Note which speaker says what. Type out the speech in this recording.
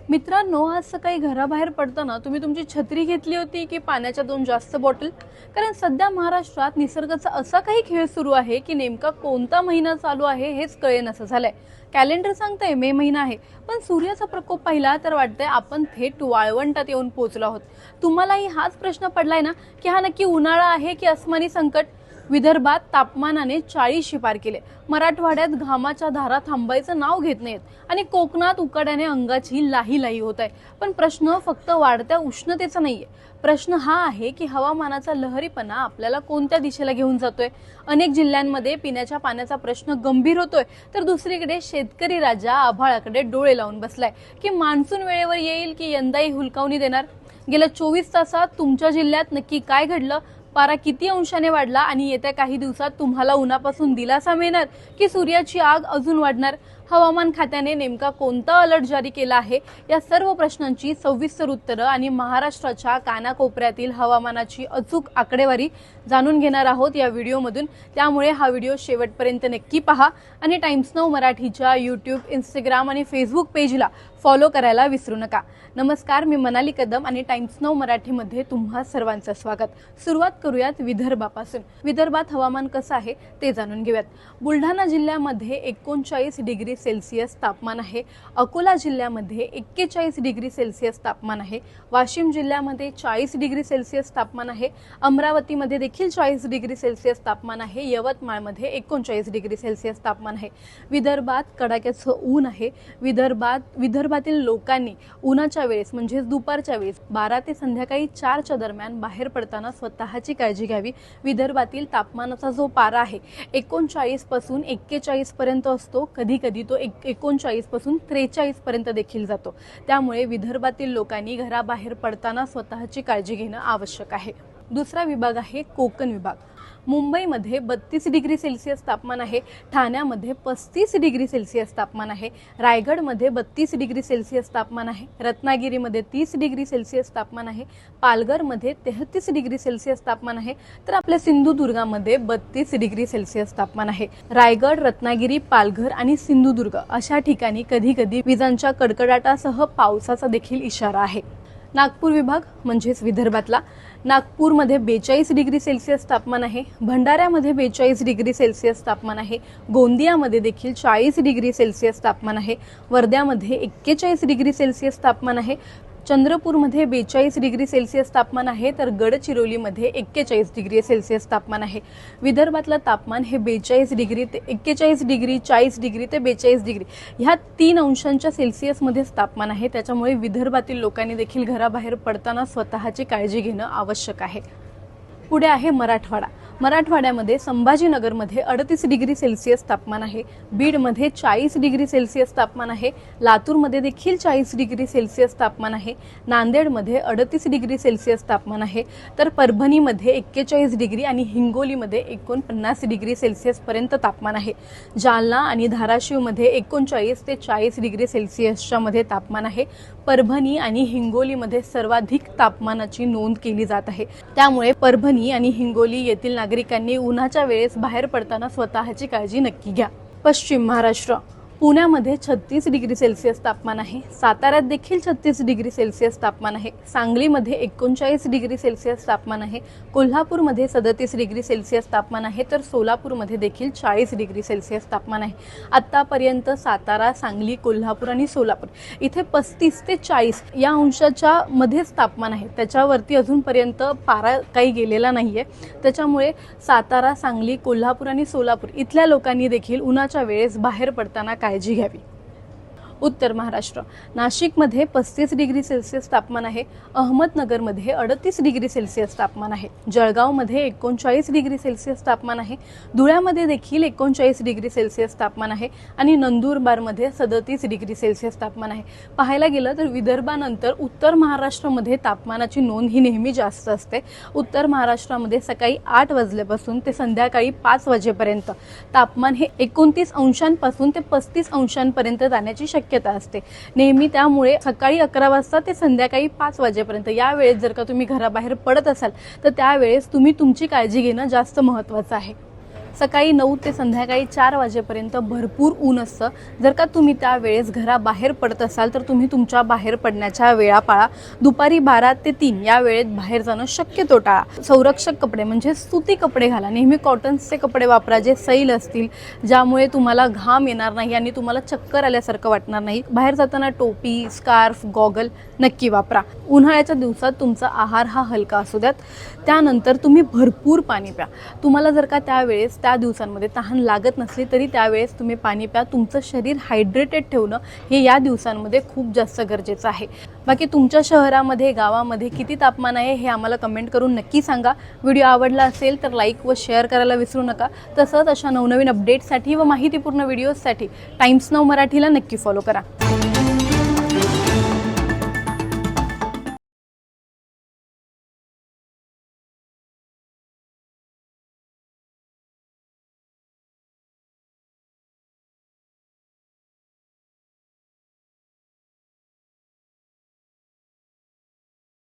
Speaker 1: मित्रांनो, आज सकाळी घराबाहेर पडताना तुम्ही तुमची छत्री घेतली होती की पाण्याच्या 2 जास्त बॉटल? कारण सध्या महाराष्ट्रात निसर्गाचा असा काही खेळ सुरू आहे की नेमका कोणता महिना चालू आहे हेच कळेनासं झालंय. कॅलेंडर सांगतंय मे महिना आहे, पण सूर्याचा प्रकोप पाहिला तर वाटतंय आपण थेट वाळवंटात येऊन पोहोचलो आहोत. तुम्हालाही हाच प्रश्न पडलाय ना की हा नक्की उन्हाळा आहे की अस्मानी संकट? विदर्भात तापमानाने 40शी पार केले, मराठवाड्यात घामाच्या धारा थांबायचं नाव घेत नाहीत आणि कोकणात उकाड्याने अंगाची लाही लाही होत आहे. पण प्रश्न फक्त वाढत्या उष्णतेचा नाहीये. प्रश्न हा आहे की हवामानाचा लहरीपणा आपल्याला कोणत्या दिशेला घेऊन जातोय. अनेक जिल्ह्यांमध्ये पिण्याच्या पाण्याचा प्रश्न गंभीर होतोय, तर दुसरीकडे शेतकरी राजा आभाळाकडे डोळे लावून बसलाय की मान्सून वेळेवर येईल की यंदाही हुलकावणी देणार. गेल्या 24 तासात तुमच्या जिल्ह्यात नक्की काय घडलं? पारा किती अंशाने वाढला आणि येत्या काही दिवसात तुम्हाला उन्हापासून दिलासा मिळणार की सूर्याची आग अजून वाढणार? हवामान खात्याने नेमका कोणता अलर्ट जारी केला आहे? या सर्व प्रश्नांची सविस्तर उत्तरं आणि महाराष्ट्राच्या कानाकोपऱ्यातील हवामानाची अचूक आकडेवारी जाणून घेणार आहोत या व्हिडिओमधून. त्यामुळे हा व्हिडिओ शेवटपर्यंत नक्की पहा आणि टाइम्स नाऊ मराठीच्या यूट्यूब, इंस्टाग्राम आणि फेसबुक पेजला फॉलो करायला विसरू नका. नमस्कार, मी मनाली कदम आणि टाइम्स नाऊ मराठीमध्ये तुम्हा सर्वांचं स्वागत. सुरुवात करूयात विदर्भापासून. विदर्भात हवामान कसं आहे ते जाणून घेऊयात. बुलढाणा जिल्ह्यामध्ये 39 डिग्री सेल्सिअस तापमान आहे. अकोला जिल्ह्यामध्ये 41 डिग्री सेल्सिअस तापमान आहे. वाशिम जिल्ह्यामध्ये 40 डिग्री सेल्सिअस तापमान आहे. अमरावतीमध्ये देखील 40 डिग्री सेल्सिअस तापमान आहे. यवतमाळमध्ये 39 डिग्री सेल्सिअस तापमान आहे. विदर्भात कडाक्याचं ऊन आहे. विदर्भातील लोकांनी उन्हाच्या वेळेस म्हणजेच दुपारच्या वेळेस 12 ते संध्याकाळी 4च्या दरम्यान बाहेर पडताना स्वतःची काळजी घ्यावी. विदर्भातील तापमानाचा जो पारा आहे 39 पासून 41 पर्यंत असतो. कधी कधी तो 39 पासून 43 पर्यंत देखील जातो. त्यामुळे विदर्भातील लोकांनी घराबाहेर पडताना स्वतःची काळजी घेणं आवश्यक आहे. दुसरा विभाग आहे कोकण विभाग. मुंबईमध्ये 32 डिग्री सेल्सिअस तापमान आहे. ठाण्यामध्ये 35 डिग्री सेल्सिअस तापमान आहे. रायगडमध्ये 32 डिग्री सेल्सिअस तापमान आहे. रत्नागिरीमध्ये 30 डिग्री सेल्सिअस तापमान आहे. पालघरमध्ये 33 डिग्री सेल्सिअस तापमान आहे. तर आपल्या सिंधुदुर्गामध्ये 32 डिग्री सेल्सिअस तापमान आहे. रायगड, रत्नागिरी, पालघर आणि सिंधुदुर्ग अशा ठिकाणी कधी कधी विजांच्या कडकडाटासह पावसाचा देखील इशारा आहे. नागपूर विभाग म्हणजेच विदर्भातला. नागपूरमध्ये 42 डिग्री सेल्सिअस तापमान आहे. भंडाऱ्यामध्ये 42 डिग्री सेल्सिअस तापमान आहे. गोंदियामध्ये देखील 40 डिग्री सेल्सिअस तापमान आहे. वर्ध्यामध्ये 41 डिग्री सेल्सिअस तापमान आहे. चंद्रपूरमध्ये 42 डिग्री सेल्सिअस तापमान आहे. तर गडचिरोलीमध्ये 41 डिग्री सेल्सिअस तापमान आहे. विदर्भातलं तापमान हे 42 डिग्री ते 41 डिग्री, 40 डिग्री ते 42 डिग्री ह्या 3 अंशांच्या सेल्सिअसमध्येच तापमान आहे. त्याच्यामुळे विदर्भातील लोकांनी देखील घराबाहेर पडताना स्वतःची काळजी घेणं आवश्यक आहे. पुढे आहे मराठवाडा. मराठवाड्यामध्ये संभाजीनगरमध्ये 38 डिग्री सेल्सिअस तापमान आहे. बीडमध्ये 40 डिग्री सेल्सिअस तापमान आहे. लातूरमध्ये देखील 40 डिग्री सेल्सिअस तापमान आहे. नांदेडमध्ये 38 डिग्री सेल्सिअस तापमान आहे. तर परभणीमध्ये 41 डिग्री आणि हिंगोलीमध्ये 49 डिग्री सेल्सिअस पर्यंत तापमान आहे. जालना आणि धाराशिवमध्ये 39 ते 40 डिग्री सेल्सिअसच्या मध्ये तापमान आहे. परभणी आणि हिंगोलीमध्ये सर्वाधिक तापमानाची नोंद केली जात आहे. त्यामुळे परभणी आणि हिंगोली येथील नागरिकांनी उन्हाच्या वेळेस बाहेर पडताना स्वतःची काळजी नक्की घ्या. पश्चिम महाराष्ट्र. पुण्यामध्ये 36 डिग्री सेल्सिअस तापमान आहे. साताऱ्यात देखील 36 डिग्री सेल्सिअस तापमान आहे. सांगलीमध्ये 39 डिग्री सेल्सिअस तापमान आहे. कोल्हापूरमध्ये 37 डिग्री सेल्सिअस तापमान आहे. तर सोलापूरमध्ये देखील 40 डिग्री सेल्सिअस तापमान आहे. आत्तापर्यंत सातारा, सांगली, कोल्हापूर आणि सोलापूर इथे 35 ते 40 या अंशाच्या मध्येच तापमान आहे. त्याच्यावरती अजूनपर्यंत पारा काही गेलेला नाहीये. त्याच्यामुळे सातारा, सांगली, कोल्हापूर आणि सोलापूर इथल्या लोकांनी देखील उन्हाच्या वेळेस बाहेर पडताना काळजी घ्यावी. उत्तर महाराष्ट्र. नाशिकमध्ये 35 डिग्री सेल्सिअस तापमान आहे. अहमदनगरमध्ये 38 डिग्री सेल्सिअस तापमान आहे. जळगावमध्ये 39 डिग्री सेल्सिअस तापमान आहे. धुळ्यामध्ये देखील 39 डिग्री सेल्सिअस तापमान आहे आणि नंदुरबारमध्ये 37 डिग्री सेल्सिअस तापमान आहे. पाहायला गेलं तर विदर्भानंतर उत्तर महाराष्ट्रामध्ये तापमानाची नोंद ही नेहमी जास्त असते. उत्तर महाराष्ट्रामध्ये सकाळी 8 वाजल्यापासून ते संध्याकाळी 5 वाजेपर्यंत तापमान हे 29 अंशांपासून ते 35 अंशांपर्यंत जाण्याची शक्यता असते नेहमी. त्यामुळे सकाळी 11 वाजता ते संध्याकाळी 5 वाजेपर्यंत या वेळेत जर का तुम्ही घराबाहेर पडत असाल तर त्यावेळेस तुम्ही तुमची काळजी घेणं जास्त महत्त्वाचं आहे. सकाळी 9 ते संध्याकाळी 4 वाजेपर्यंत भरपूर ऊन असतं. जर का तुम्ही त्यावेळेस घराबाहेर पडत असाल तर तुम्ही तुमच्या बाहेर पडण्याच्या वेळा पाळा. दुपारी 12 ते 3 या वेळेत बाहेर जाणं शक्यतो टाळा. संरक्षक कपडे म्हणजे सुती कपडे घाला. नेहमी कॉटन्सचे कपडे वापरा जे सैल असतील, ज्यामुळे तुम्हाला घाम येणार नाही आणि तुम्हाला चक्कर आल्यासारखं वाटणार नाही. बाहेर जाताना टोपी, स्कार्फ, गॉगल नक्की वापरा. उन्हाळ्याच्या दिवसात तुमचा आहार हा हलका असू द्यात. त्यानंतर तुम्ही भरपूर पाणी प्या. तुम्हाला जर का त्यावेळेस त्या दिवसांमध्ये तहान लागत नसली तरी त्यावेळेस तुम्ही पाणी प्या. तुमचं शरीर हायड्रेटेड ठेवणं हे या दिवसांमध्ये खूप जास्त गरजेचं आहे. बाकी तुमच्या शहरामध्ये, गावामध्ये किती तापमान आहे हे आम्हाला कमेंट करून नक्की सांगा. व्हिडिओ आवडला असेल तर लाईक व शेअर करायला विसरू नका. तसंच अशा नवनवीन अपडेट्ससाठी व माहितीपूर्ण व्हिडिओजसाठी टाइम्स नाऊ मराठीला नक्की फॉलो करा.